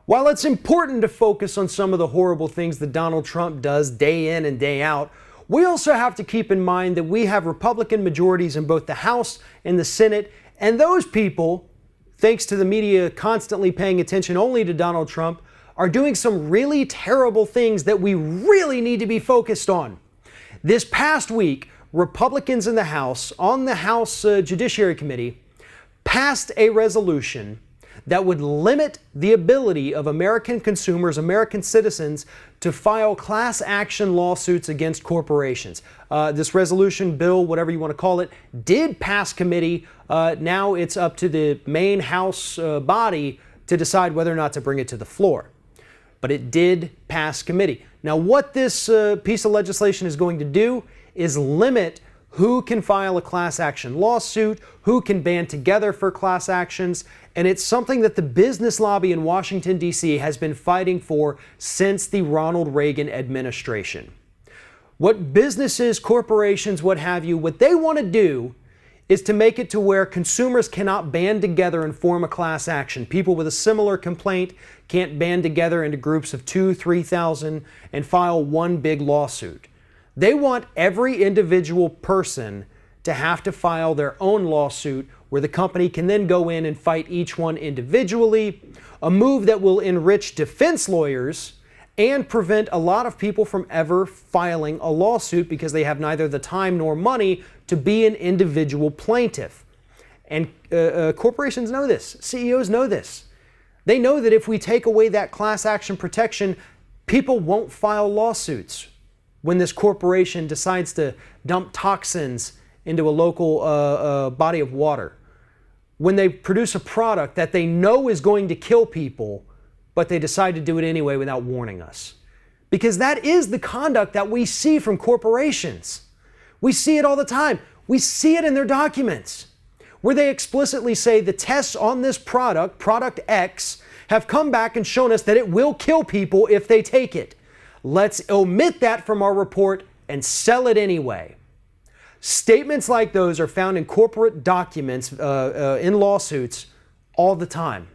While it's important to focus on some of the horrible things that Donald Trump does day in and day out, we also have to keep in mind that we have Republican majorities in both the House and the Senate, and those people, thanks to the media constantly paying attention only to Donald Trump, are doing some really terrible things that we really need to be focused on. This past week, Republicans in the House, on the House Judiciary Committee, passed a resolution that would limit the ability of American consumers, American citizens, to file class action lawsuits against corporations. This resolution, bill, whatever you want to call it, did pass committee. Now it's up to the main House body to decide whether or not to bring it to the floor. But it did pass committee. Now, what this piece of legislation is going to do is limit who can file a class action lawsuit, who can band together for class actions, and it's something that the business lobby in Washington, D.C. has been fighting for since the Ronald Reagan administration. What businesses, corporations, what have you, what they want to do is to make it to where consumers cannot band together and form a class action. People with a similar complaint can't band together into groups of 2,000, 3,000 and file one big lawsuit. They want every individual person to have to file their own lawsuit where the company can then go in and fight each one individually, a move that will enrich defense lawyers and prevent a lot of people from ever filing a lawsuit because they have neither the time nor money to be an individual plaintiff. And corporations know this. CEOs know this. They know that if we take away that class action protection, people won't file lawsuits when this corporation decides to dump toxins into a local body of water, when they produce a product that they know is going to kill people, but they decide to do it anyway without warning us. Because that is the conduct that we see from corporations. We see it all the time. We see it in their documents, where they explicitly say the tests on this product, product X, have come back and shown us that it will kill people if they take it. Let's omit that from our report and sell it anyway. Statements like those are found in corporate documents, in lawsuits all the time.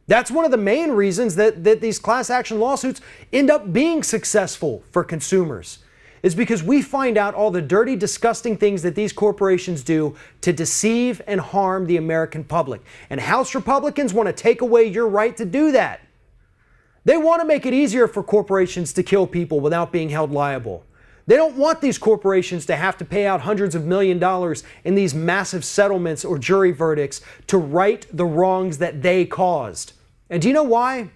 That's one of the main reasons that these class action lawsuits end up being successful for consumers, is because we find out all the dirty, disgusting things that these corporations do to deceive and harm the American public. And House Republicans want to take away your right to do that. They want to make it easier for corporations to kill people without being held liable. They don't want these corporations to have to pay out hundreds of $millions in these massive settlements or jury verdicts to right the wrongs that they caused. And do you know why?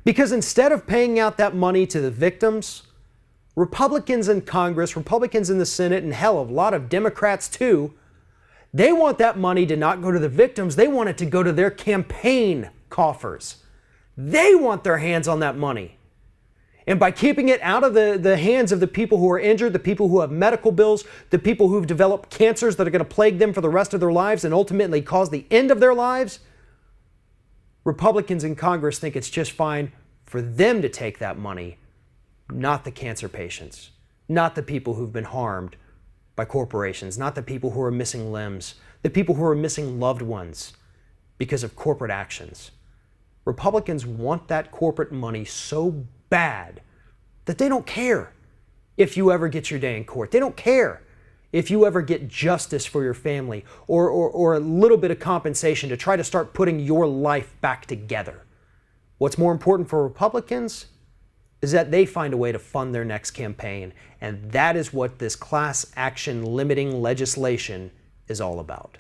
Because instead of paying out that money to the victims, Republicans in Congress, Republicans in the Senate, and hell, a lot of Democrats too, they want that money to not go to the victims. They want it to go to their campaign coffers. They want their hands on that money. And by keeping it out of the hands of the people who are injured, the people who have medical bills, the people who've developed cancers that are going to plague them for the rest of their lives and ultimately cause the end of their lives, Republicans in Congress think it's just fine for them to take that money, not the cancer patients, not the people who've been harmed by corporations, not the people who are missing limbs, the people who are missing loved ones because of corporate actions. Republicans want that corporate money so bad that they don't care if you ever get your day in court. They don't care if you ever get justice for your family or a little bit of compensation to try to start putting your life back together. What's more important for Republicans is that they find a way to fund their next campaign, and that is what this class action limiting legislation is all about.